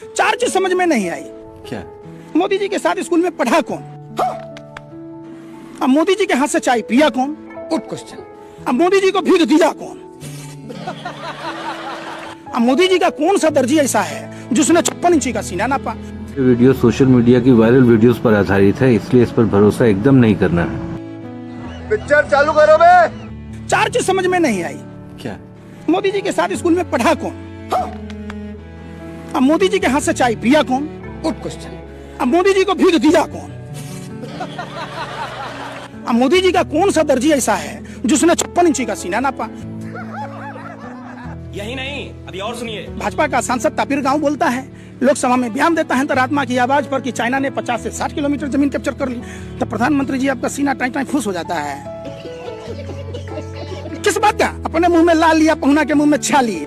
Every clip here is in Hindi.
चार चीज समझ में नहीं आई। क्या? मोदी जी के साथ स्कूल में पढ़ा कौन? हाँ। अब मोदी जी के हाथ से चाय पिया कौन? Good question. अब मोदी जी को भीख दिया कौन? अब मोदी जी का कौन सा दर्जी ऐसा है जिसने 56 इंची का सीना नापा? वीडियो सोशल मीडिया की वायरल वीडियोस पर आधारित है, इसलिए इस पर भरोसा एकदम नहीं करना है। पिक्चर चालू करो बे। चार चीज समझ में नहीं आई। क्या? मोदी जी के साथ स्कूल में पढ़ा कौन? हाँ। अब मोदी जी के हाथ से चाय पिया कौन? Good question. अब मोदी जी को भीख दिया कौन? अब मोदी जी का कौन सा दर्जी ऐसा है जिसने 56 इंची का सीना नापा? यही नहीं, अभी और सुनिए। भाजपा का सांसद तापिर गांव बोलता है, लोकसभा में बयान देता है अंतरात्मा की आवाज पर कि चाइना ने 50 से 60 किलोमीटर जमीन कैप्चर कर ली, तो प्रधानमंत्री जी आपका सीना टाई टाई फूस हो जाता है। किस बात का? अपने मुंह में ला लिया, पहुना के मुंह में छा लिए।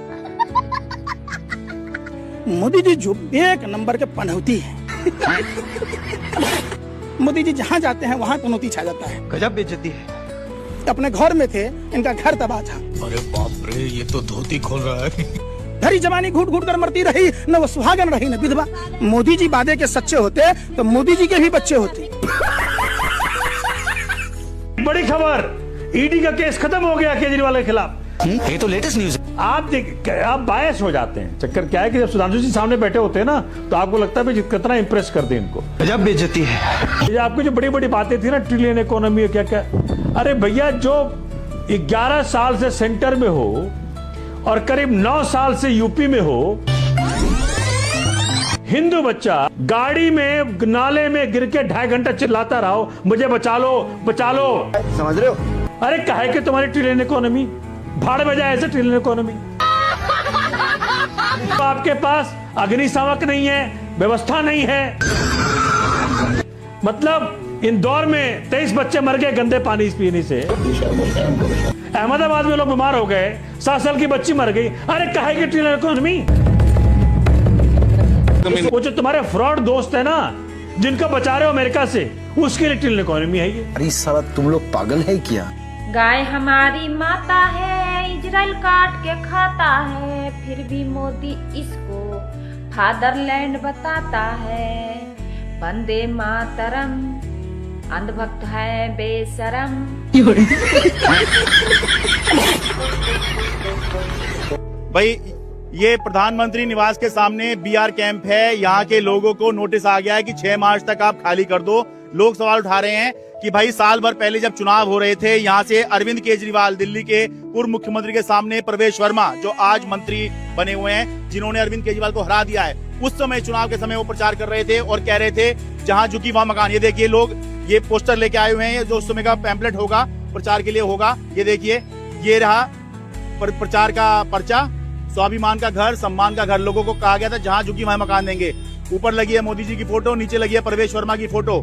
मोदी जी जो एक नंबर के पनौती है। मोदी जी जहाँ जाते हैं वहाँ पनौती छा जाता है। गजब बेइज्जती है। अपने घर में थे, इनका घर तबाह था। अरे बाप रे, ये तो धोती खोल रहा है। भरी जवानी घूट घूट कर मरती रही, न वो सुहागन रही न विधवा। मोदी जी वादे के सच्चे होते तो मोदी जी के भी बच्चे होते। बड़ी खबर, ईडी का केस खत्म हो गया केजरीवाल के खिलाफ। ये तो लेटेस्ट न्यूज है। आप बायस हो जाते हैं। चक्कर क्या है कि जब सुधांशु जी सामने बैठे होते हैं ना, तो आपको लगता है कितना इंप्रेस कर दे इनको। गजब बेइज्जती है। ये आपकी जो बड़ी बड़ी बातें थी ना, ट्रिलियन इकोनॉमी, क्या क्या, अरे भैया जो 11 साल से सेंटर में हो और करीब 9 साल से यूपी में हो, हिंदू बच्चा गाड़ी में नाले में गिर के 2.5 घंटा चिल्लाता रहो, मुझे बचा लो बचा लो। समझ रहे हो? अरे काहे कि तुम्हारी ट्रिलियन इकोनॉमी भाड़ में जाए, ऐसे ट्रिलियन इकोनॉमी। तो आपके पास अग्निशामक नहीं है, व्यवस्था नहीं है। मतलब इंदौर में 23 बच्चे मर गए गंदे पानी पीने से। अहमदाबाद में लोग बीमार हो गए, 7 साल की बच्ची मर गई। अरे काहे की ट्रिलियन इकोनॉमी? वो जो तुम्हारे फ्रॉड दोस्त है ना, जिनको बचा रहे हो अमेरिका से, उसके लिए ट्रिलियन इकोनॉमी है ये। अरे साला तुम लोग पागल है क्या? गाय हमारी माता है, इजराइल काट के खाता है, फिर भी मोदी इसको फादरलैंड बताता है। वंदे मातरम, अंधभक्त है बेशरम। भाई ये प्रधानमंत्री निवास के सामने बीआर कैंप है। यहाँ के लोगों को नोटिस आ गया है कि 6 मार्च तक आप खाली कर दो। लोग सवाल उठा रहे हैं कि भाई साल भर पहले जब चुनाव हो रहे थे, यहाँ से अरविंद केजरीवाल, दिल्ली के पूर्व मुख्यमंत्री के सामने प्रवेश वर्मा, जो आज मंत्री बने हुए हैं, जिन्होंने अरविंद केजरीवाल को हरा दिया है, उस समय चुनाव के समय वो प्रचार कर रहे थे और कह रहे थे जहाँ झुकी वहाँ मकान। ये देखिए लोग ये पोस्टर लेके आए हुए हैं, जो उस समय का पैम्पलेट होगा, प्रचार के लिए होगा। ये देखिए, ये रहा प्रचार का पर्चा। स्वाभिमान का घर, सम्मान का घर, लोगों को कहा गया था जहाँ झुकी वहाँ मकान देंगे। ऊपर लगी है मोदी जी की फोटो, नीचे लगी है प्रवेश वर्मा की फोटो।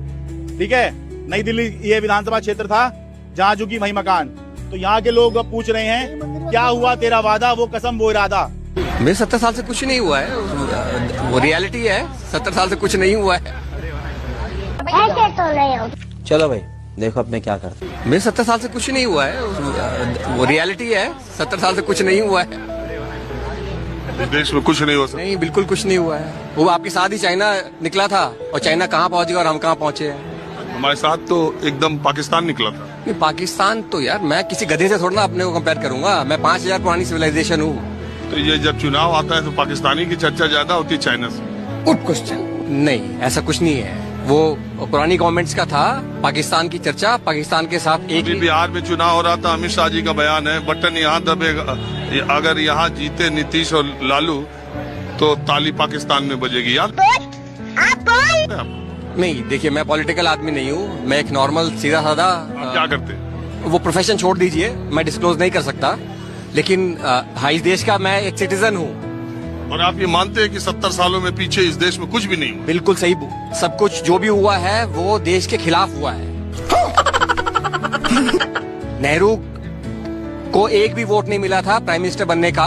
ठीक है, नई दिल्ली ये विधानसभा क्षेत्र था, जहाँ झुकी वही मकान। तो यहाँ के लोग अब पूछ रहे हैं क्या हुआ तेरा वादा, वो कसम वो इरादा। मेरे 70 साल से कुछ नहीं हुआ है, वो रियलिटी है। 70 साल से कुछ नहीं हुआ है। ऐसे तो नहीं हो। चलो भाई देखो अब मैं क्या करता हूँ। मेरे 70 साल से कुछ नहीं हुआ है, वो रियलिटी है। 70 साल से कुछ नहीं हुआ है। इस देश में कुछ नहीं हो सकता। नहीं, बिल्कुल कुछ नहीं हुआ है। वो आपके साथ ही चाइना निकला था, और चाइना कहाँ पहुँच गया और हम कहाँ पहुँचे हैं। हमारे साथ तो एकदम पाकिस्तान निकला था। नहीं, पाकिस्तान तो यार मैं किसी गधे से थोड़ा ना अपने को कंपेयर करूंगा। मैं 5000 पुरानी सिविलाइजेशन हूँ। तो ये जब चुनाव आता है तो पाकिस्तानी की चर्चा ज्यादा होती है चाइना से। Good question. नहीं, ऐसा कुछ नहीं है। वो पुरानी गवर्नमेंट्स का था, पाकिस्तान की चर्चा, पाकिस्तान के साथ एक। बिहार में चुनाव हो रहा था, अमित शाह जी का बयान है, बटन यहाँ दबेगा, अगर यहाँ जीते नीतीश और लालू तो ताली पाकिस्तान में बजेगी। यार नहीं, देखिए मैं पॉलिटिकल आदमी नहीं हूँ। मैं एक नॉर्मल सीधा साधा। क्या करते? वो प्रोफेशन छोड़ दीजिए, मैं डिस्क्लोज नहीं कर सकता, लेकिन इस देश का मैं एक सिटीजन हूँ। और आप ये मानते हैं कि 70 सालों में पीछे इस देश में कुछ भी नहीं हुआ? बिल्कुल सही। सब कुछ जो भी हुआ है वो देश के खिलाफ हुआ है। नेहरू को एक भी वोट नहीं मिला था प्राइम मिनिस्टर बनने का।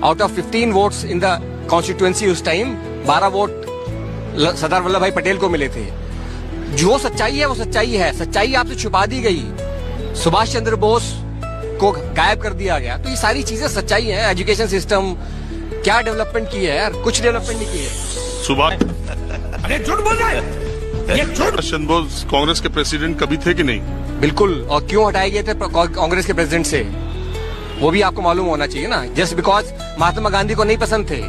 Out of 15 votes in the constituency उस टाइम 12 वोट सरदार वल्लभ भाई पटेल को मिले थे। जो सच्चाई है वो सच्चाई है। सच्चाई आपसे छुपा दी गई। सुभाष चंद्र बोस को गायब कर दिया गया। तो ये सारी चीजें सच्चाई है। एजुकेशन सिस्टम, क्या डेवलपमेंट की है यार? कुछ डेवलपमेंट नहीं की है। सुभाष अरे झूठ बोल रहा है ये झूठ। चंद्र बोस कांग्रेस के प्रेसिडेंट कभी थे कि नहीं? बिल्कुल। और क्यों हटाए गए थे कांग्रेस के प्रेसिडेंट से, वो भी आपको मालूम होना चाहिए ना। जस्ट बिकॉज महात्मा गांधी को नहीं पसंद थे।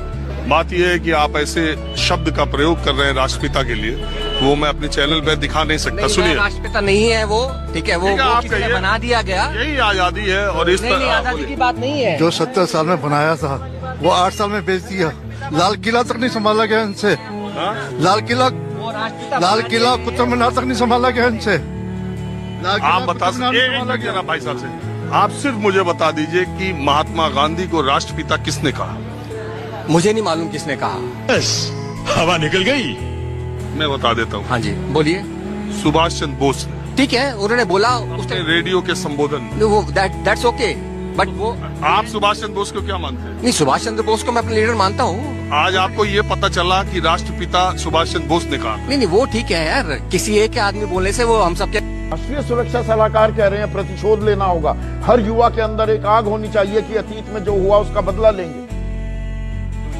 बात यह है कि आप ऐसे शब्द का प्रयोग कर रहे हैं राष्ट्रपिता के लिए, वो मैं अपने चैनल पे दिखा नहीं सकता। नहीं, सुनिए, राष्ट्रपिता नहीं है वो, ठीक है, वो आप किसी ने कहिए। बना दिया गया। यही आजादी है और इस नहीं, पर आजादी की बात नहीं है। जो 70 साल में बनाया था वो 8 साल में बेच दिया। लाल किला तक नहीं संभाला गया इनसे। लाल किला कुतुब मीनार तक नहीं संभाला गया इनसे। आप बता सकते ना भाई साहब से, आप सिर्फ मुझे बता दीजिए कि महात्मा गांधी को राष्ट्रपिता किसने कहा? मुझे नहीं मालूम किसने कहा। हवा निकल गई। मैं बता देता हूँ। हाँ जी बोलिए। सुभाष चंद्र बोस ने ठीक है, उन्होंने बोला अपने रेडियो के संबोधन में। वो दैट्स ओके, बट वो आप सुभाष चंद्र बोस को क्या मानते हैं? नहीं, सुभाष चंद्र बोस को मैं अपने लीडर मानता हूँ। आज आपको ये पता चला कि राष्ट्रपिता सुभाष चंद्र बोस ने कहा। नहीं, वो ठीक है यार, किसी एक आदमी बोलने से वो हम सबके। राष्ट्रीय सुरक्षा सलाहकार कह रहे हैं प्रतिशोध लेना होगा। हर युवा के अंदर एक आग होनी चाहिए कि अतीत में जो हुआ उसका बदला लेंगे।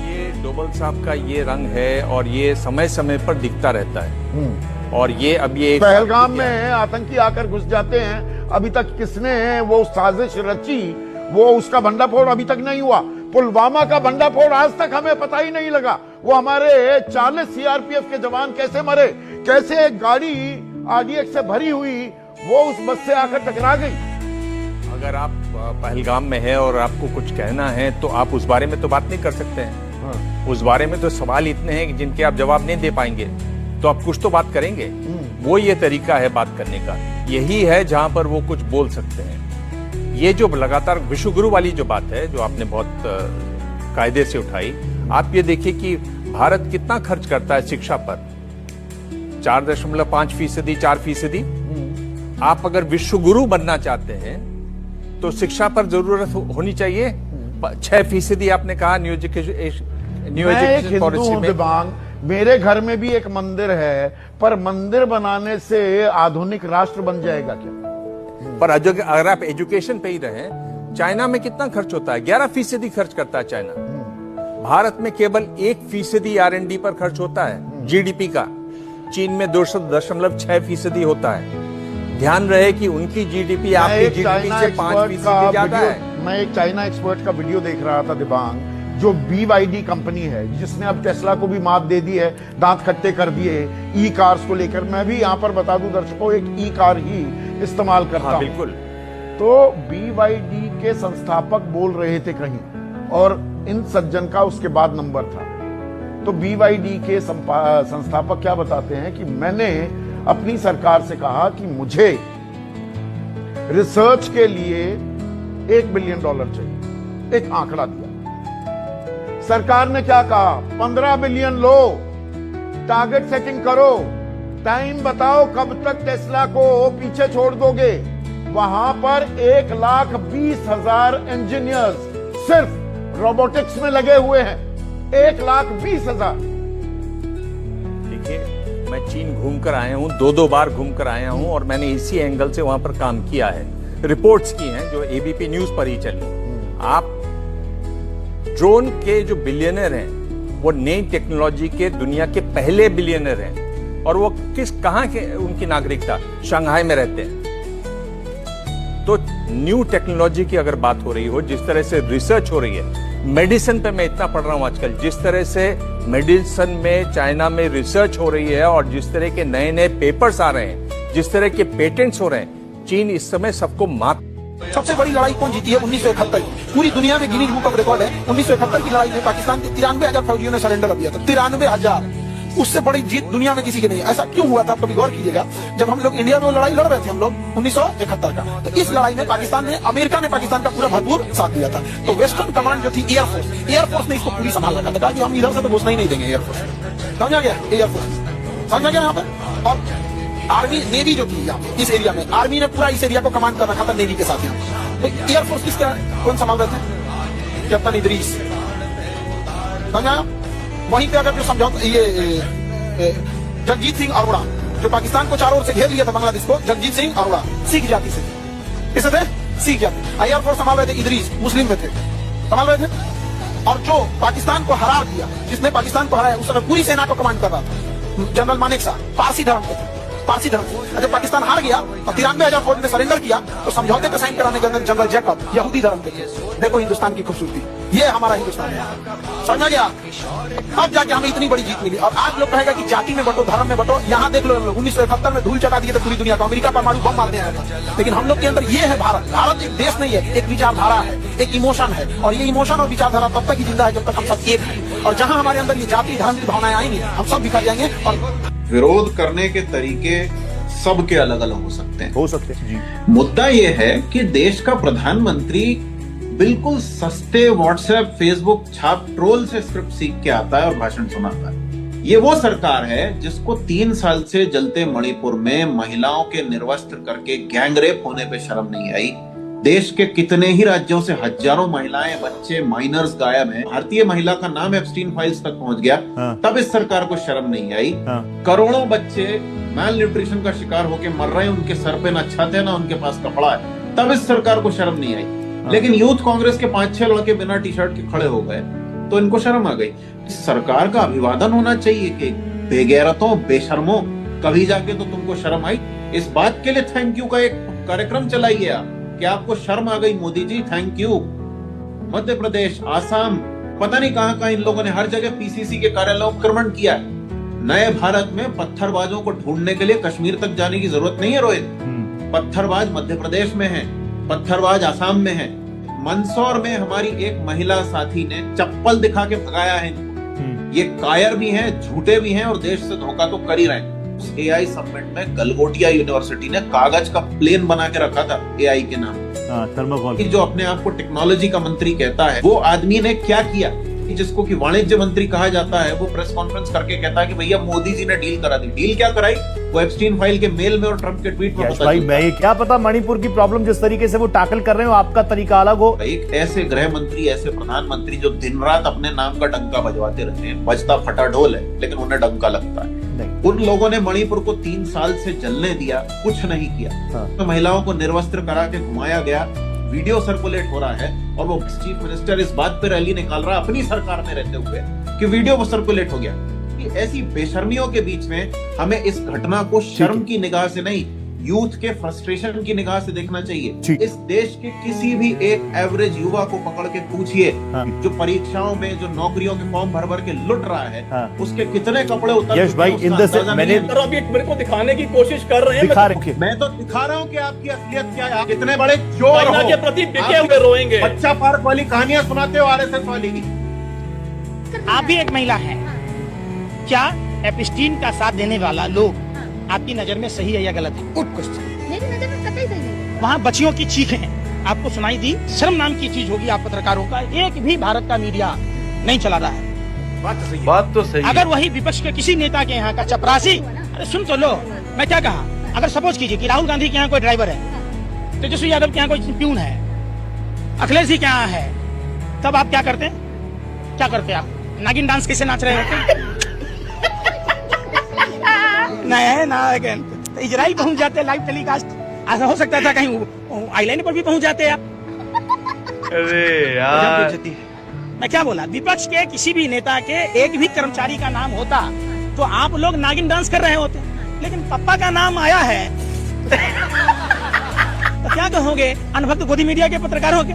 ये डोभाल साहब का ये रंग है और ये समय समय पर दिखता रहता है। और ये अब ये पहलगाम में आतंकी आकर घुस जाते हैं, अभी तक किसने वो साजिश रची, वो उसका भंडाफोड़ अभी तक नहीं हुआ। पुलवामा का भंडाफोड़ आज तक हमें पता ही नहीं लगा। वो हमारे 40 सीआरपीएफ के जवान कैसे मरे, कैसे एक गाड़ी आरडीएक्स से भरी हुई वो उस बस से आकर टकरा गई। अगर आप पहलगाम में है और आपको कुछ कहना है तो आप उस बारे में तो बात नहीं कर सकते हैं। उस बारे में तो सवाल इतने हैं कि जिनके आप जवाब नहीं दे पाएंगे, तो आप कुछ तो बात करेंगे। वो ये तरीका है बात करने का, यही है जहां पर वो कुछ बोल सकते हैं। ये जो लगातार विश्वगुरु वाली जो बात है, जो आपने बहुत कायदे से उठाई, आप ये देखिए कि भारत कितना खर्च करता है शिक्षा पर, 4.5%, 4%। आप अगर विश्वगुरु बनना चाहते हैं तो शिक्षा पर जरूरत होनी चाहिए 6%। आपने कहा न्यू एजुकेशन पॉलिसी में। दिबांग, मेरे घर में भी एक मंदिर है, पर मंदिर बनाने से आधुनिक राष्ट्र बन जाएगा क्या? पर अगर आप एजुकेशन पे ही रहे, चाइना में कितना खर्च होता है? 11% खर्च करता है चाइना। भारत में केवल 1% R&D पर खर्च होता है जीडीपी का। चीन में 2.6% होता है। ध्यान रहे कि उनकी जीडीपी आपकी जीडीपी से 5% ज्यादा है। मैं एक चाइना एक्सपर्ट का वीडियो देख रहा था दिबांग, जो BYD कंपनी है जिसने अब टेस्ला को भी मात दे दी है, दांत खट्टे कर दिए ई कार्स को लेकर। मैं भी यहाँ पर बता दूं दर्शकों, एक ई कार ही इस्तेमाल करता हूं। बिल्कुल। तो BYD के संस्थापक बोल रहे थे कहीं, और इन सज्जन का उसके बाद नंबर था। तो BYD के संस्थापक क्या बताते हैं कि मैंने अपनी सरकार से कहा कि मुझे रिसर्च के लिए $1 बिलियन चाहिए, एक आंकड़ा दिया। सरकार ने क्या कहा, 15 बिलियन लो, टारगेट सेटिंग करो, टाइम बताओ कब तक टेस्ला को पीछे छोड़ दोगे। वहां पर 1,20,000 इंजीनियर्स सिर्फ रोबोटिक्स में लगे हुए हैं। 1,20,000। देखिए, मैं चीन घूमकर आया हूं, 2 बार घूमकर आया हूं, और मैंने इसी एंगल से वहां पर काम किया है। रिपोर्ट्स की हैं जो ABP न्यूज पर ही चली। आप ड्रोन के जो बिलियनर हैं वो नई टेक्नोलॉजी के दुनिया के पहले बिलियनर हैं, और वो कहां के उनकी नागरिकता, शंघाई में रहते हैं। तो न्यू टेक्नोलॉजी की अगर बात हो रही हो, जिस तरह से रिसर्च हो रही है, मेडिसिन पे मैं इतना पढ़ रहा हूं आजकल, जिस तरह से मेडिसिन में चाइना में रिसर्च हो रही है और जिस तरह के नए नए पेपर्स आ रहे हैं, जिस तरह के पेटेंट्स हो रहे हैं, चीन इस समय सबको मात। सबसे बड़ी लड़ाई कौन जीती है? 1971। पूरी दुनिया में गिनीज बुक ऑफ रिकॉर्ड है। 1971 की लड़ाई में पाकिस्तान के 93,000 फौजियों ने सरेंडर किया था। 93,000। उससे बड़ी जीत दुनिया में किसी की नहीं। ऐसा क्यों हुआ था, आप कभी गौर कीजिएगा। जब हम लोग इंडिया में वो लड़ाई लड़ रहे थे, हम लोग 1971 का, तो इस लड़ाई में अमेरिका ने पाकिस्तान का पूरा भरपूर साथ दिया था। तो वेस्टर्न कमांड जो थी एयरफोर्स ने इसको पूरी संभाल रखा था। कहा कि हम इधर से तो घुसना ही नहीं देंगे एयरफोर्स। समझा गया? एयरफोर्स समझा गया यहाँ पर। और आर्मी, नेवी जो थी यहाँ इस एरिया में, आर्मी ने पूरा इस एरिया को कमांड कर रखा था नेवी के साथ यहाँ। तो एयरफोर्स किसका कौन संभाल रहे थे? कैप्टन इदरीस। समझा? वहीं पे अगर जो समझौता, ये जगजीत सिंह अरोड़ा, जो पाकिस्तान को चारों ओर से घेर लिया था बांग्लादेश को, जगजीत सिंह अरोड़ा सिख जाति से, किसे थे? सिख जाति। एयरफोर्स संभाल रहे थे इदरीस, मुस्लिम में थे, संभाल रहे थे। और जो पाकिस्तान को हरा दिया, जिसने पाकिस्तान को हराया, उस समय पूरी सेना को कमांड कर रहा था जनरल मानेकशॉ, पारसी धर्म के थे, पारसी धर्म से। जब पाकिस्तान हार गया और 93,000 फौज ने सरेंडर किया, तो समझौते पे साइन कराने के अंदर जनरल जैकब यहूदी धर्म के थे। देखो हिंदुस्तान की खूबसूरती, ये हमारा हिंदुस्तान है, समझ गया? अब जाके हमें इतनी बड़ी जीत मिली। और आज लोग कहेगा कि जाति में बटो, धर्म में बटो। यहाँ देख लो, 1971 में धूल चटा दिए थे पूरी दुनिया को, अमेरिका परमाणु बम मारने आया था। लेकिन हम लोग के अंदर ये है भारत। भारत एक देश नहीं है, एक विचारधारा है, एक इमोशन है। और ये इमोशन और विचारधारा तब तक ही जिंदा है जब तक हम सब एक हैं। और जहाँ हमारे अंदर ये जाति धर्म की भावनाएं आएंगी, हम सब बिखर जाएंगे। और विरोध करने के तरीके सबके अलग अलग हो सकते हैं जी। मुद्दा ये है कि देश का प्रधानमंत्री बिल्कुल सस्ते व्हाट्सएप फेसबुक छाप ट्रोल से स्क्रिप्ट सीख के आता है और भाषण सुनाता है। ये वो सरकार है जिसको 3 साल से जलते मणिपुर में महिलाओं के निर्वस्त्र करके गैंगरेप होने पे शर्म नहीं आई। देश के कितने ही राज्यों से हजारों महिलाएं, बच्चे, माइनर्स गायब हैं। भारतीय महिला का नाम एप्स्टीन फाइल्स तक पहुंच गया, तब इस सरकार को शर्म नहीं आई। करोड़ों बच्चे मैल न्यूट्रिशन का शिकार होकर मर रहे हैं, उनके सर पे ना छत है ना उनके पास कपड़ा है, तब इस सरकार को शर्म नहीं आई। लेकिन यूथ कांग्रेस के 5-6 लड़के बिना टी शर्ट के खड़े हो गए तो इनको शर्म आ गई। इस सरकार का अभिवादन होना चाहिए कि बेगैरतों, बेशर्मों, कभी जाके तो तुमको शर्म आई। इस बात के लिए थैंक यू का एक कार्यक्रम चलाइए आप कि आपको शर्म आ गई मोदी जी, थैंक यू। मध्य प्रदेश, आसाम, पता नहीं कहां इन लोगों ने हर जगह पीसीसी के कार्यालयों पर आक्रमण किया है। नए भारत में पत्थरबाजों को ढूंढने के लिए कश्मीर तक जाने की जरूरत नहीं है रोहित। पत्थरबाज मध्य प्रदेश में है, पत्थरबाज आसाम में है। मंदसौर में हमारी एक महिला साथी ने चप्पल दिखा के भगाया है इनको। ये कायर भी हैं, झूठे भी हैं और देश से धोखा तो कर ही रहे हैं। उस एआई समिट में गलगोटिया यूनिवर्सिटी ने कागज का प्लेन बना के रखा था एआई के नाम। थर्मोकोल। जो अपने आप को टेक्नोलॉजी का मंत्री कहता है, वो आदमी ने क्या किया कि जिसको कि वाणिज्य मंत्री कहा जाता है, वो प्रेस कॉन्फ्रेंस करके कहता है कि भैया मोदी जी ने डील करा दी। डील क्या कराई? वो एप्स्टीन फाइल के मेल में और ट्रंप के ट्वीट में। भाई मैं क्या पता मणिपुर की प्रॉब्लम जिस तरीके से वो टैकल कर रहे हो, आपका तरीका अलग हो। एक ऐसे गृह मंत्री, ऐसे प्रधानमंत्री जो दिन रात अपने नाम का डंका बजवाते रहते हैं, बजता फटा ढोल है लेकिन उन्हें डंका लगता है। उन लोगों ने मणिपुर को 3 साल से जलने दिया, कुछ नहीं किया। तो महिलाओं को निर्वस्त्र करा के घुमाया गया, वीडियो सर्कुलेट हो रहा है और वो चीफ मिनिस्टर इस बात पे रैली निकाल रहा है अपनी सरकार में रहते हुए कि वीडियो सर्कुलेट हो गया। कि ऐसी बेशर्मियों के बीच में हमें इस घटना को शर्म की निगाह से नहीं, यूथ के फ्रस्ट्रेशन की निगाह से देखना चाहिए। इस देश के किसी भी एक एवरेज युवा को पकड़ के पूछिए जो परीक्षाओं में, जो नौकरियों के फॉर्म भर भर के लुट रहा है, उसके कितने कपड़े उतर। यश भाई, मैंने मेरे को दिखाने की कोशिश कर रहे हैं। मैं तो दिखा रहा हूँ कि आपकी असलियत क्या है। कितने बड़े चोर हो, के प्रति बिके हुए रोएंगे। बच्चा पार्क वाली कहानियां सुनाते हो आरएसएस वाली की। आप भी एक महिला है, क्या एप्स्टीन का साथ देने वाला लोग आपकी नजर में सही है या गलत है? Good question. मेरी नजर में कतई सही नहीं। वहाँ बच्चियों की चीखें आपको सुनाई दी। शर्म नाम की चीज होगी आप पत्रकारों का। एक भी भारत का मीडिया नहीं चला रहा है। बात तो सही। अगर वही विपक्ष के किसी नेता के यहाँ का चपरासी, अरे सुन तो लो, मैं क्या कहा, अगर सपोज कीजिए कि राहुल गांधी के यहाँ कोई ड्राइवर है, तेजस्वी यादव के यहाँ कोई प्यून है, अखिलेश जी के यहाँ है, तब आप क्या करते हैं? क्या करते आप? नागिन डांस कैसे नाच रहे होते? नहीं ना, तो इजराइल पहुंच जाते लाइव टेलीकास्ट। ऐसा हो सकता था कहीं आइलैंड पर भी पहुंच जाते आप। अरे यार, मैं क्या बोला, विपक्ष के किसी भी नेता के एक भी कर्मचारी का नाम होता तो आप लोग नागिन डांस कर रहे होते, लेकिन पप्पा का नाम आया है तो क्या कहोगे अनभक्त गोदी मीडिया के पत्रकारों के?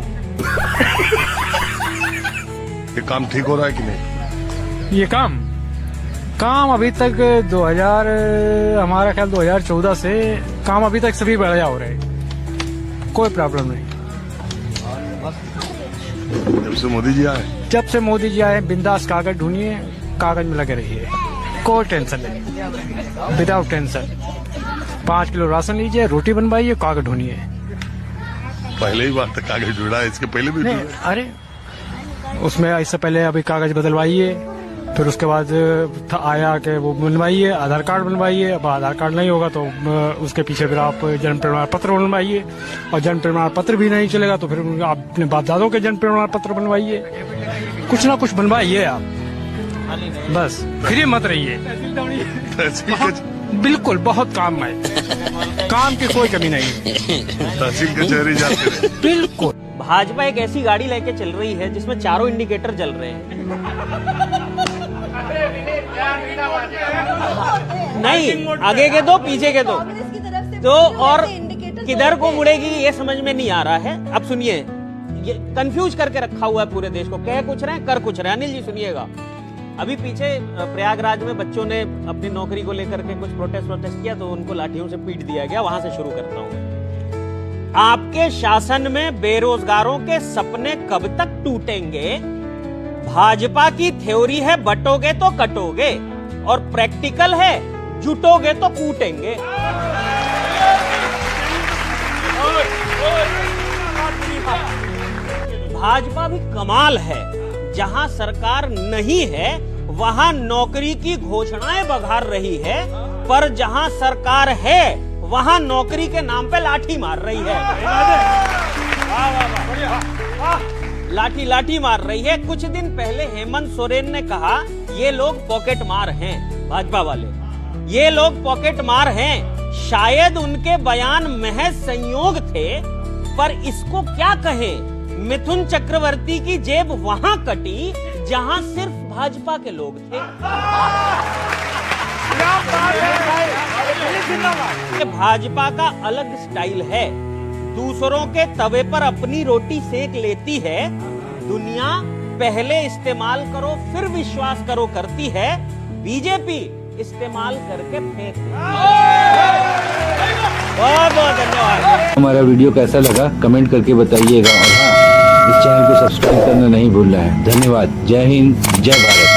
ये काम ठीक हो रहा है कि नहीं? ये काम अभी तक 2000 हमारा ख्याल 2014 से काम अभी तक सभी बढ़िया हो रहे हैं, कोई प्रॉब्लम नहीं। जब से मोदी जी आए बिंदास कागज ढूंढिए, कागज में लगे रहिए, कोई टेंशन नहीं, विदाउट टेंशन। 5 किलो राशन लीजिए, रोटी बनवाइए, कागज ढूंढिए। पहले ही बात तक कागज जुड़ा है, इसके पहले भी नहीं, अरे उसमें इससे पहले अभी कागज बदलवाइए, फिर उसके बाद आया कि वो बनवाइए, आधार कार्ड बनवाइए। अब आधार कार्ड नहीं होगा तो उसके पीछे फिर आप जन्म प्रमाण पत्र बनवाइए, और जन्म प्रमाण पत्र भी नहीं चलेगा तो फिर आप अपने बाप दादों के जन्म प्रमाण पत्र बनवाइए। कुछ ना कुछ बनवाइए आप, बस फ्री मत रहिए। बिल्कुल, बहुत काम है, काम की कोई कमी नहीं। तहसील कचहरी जाते हैं। बिल्कुल, भाजपा एक ऐसी गाड़ी लेके चल रही है जिसमें चारों इंडिकेटर जल रहे हैं। नहीं, आगे के दो पीछे के दो, तो और किधर को मुड़ेगी ये समझ में नहीं आ रहा है। अब सुनिए, ये कंफ्यूज करके रखा हुआ है पूरे देश को, कह कुछ रहे हैं कर कुछ रहे हैं। अनिल जी सुनिएगा, अभी पीछे प्रयागराज में बच्चों ने अपनी नौकरी को लेकर के कुछ प्रोटेस्ट किया तो उनको लाठियों से पीट दिया गया। वहां से शुरू करता हूं। आपके शासन में बेरोजगारों के सपने कब तक टूटेंगे? भाजपा की थ्योरी है बटोगे तो कटोगे, और प्रैक्टिकल है जुटोगे तो कूटेंगे। भाजपा भी कमाल है, जहां सरकार नहीं है वहां नौकरी की घोषणाएं बघार रही है, पर जहां सरकार है वहां नौकरी के नाम पे लाठी मार रही है। लाठी लाठी मार रही है। कुछ दिन पहले हेमंत सोरेन ने कहा ये लोग पॉकेट मार हैं, भाजपा वाले, ये लोग पॉकेट मार हैं। शायद उनके बयान महज संयोग थे, पर इसको क्या कहें? मिथुन चक्रवर्ती की जेब वहां कटी जहां सिर्फ भाजपा के लोग थे। भाजपा का अलग स्टाइल है, दूसरों के तवे पर अपनी रोटी सेक लेती है। दुनिया पहले इस्तेमाल करो फिर विश्वास करो करती है, बीजेपी इस्तेमाल करके फेंक देती है। बहुत बहुत धन्यवाद। हमारा वीडियो कैसा लगा कमेंट करके बताइएगा, और हाँ, इस चैनल को सब्सक्राइब करना नहीं भूलना है। धन्यवाद। जय हिंद, जय भारत।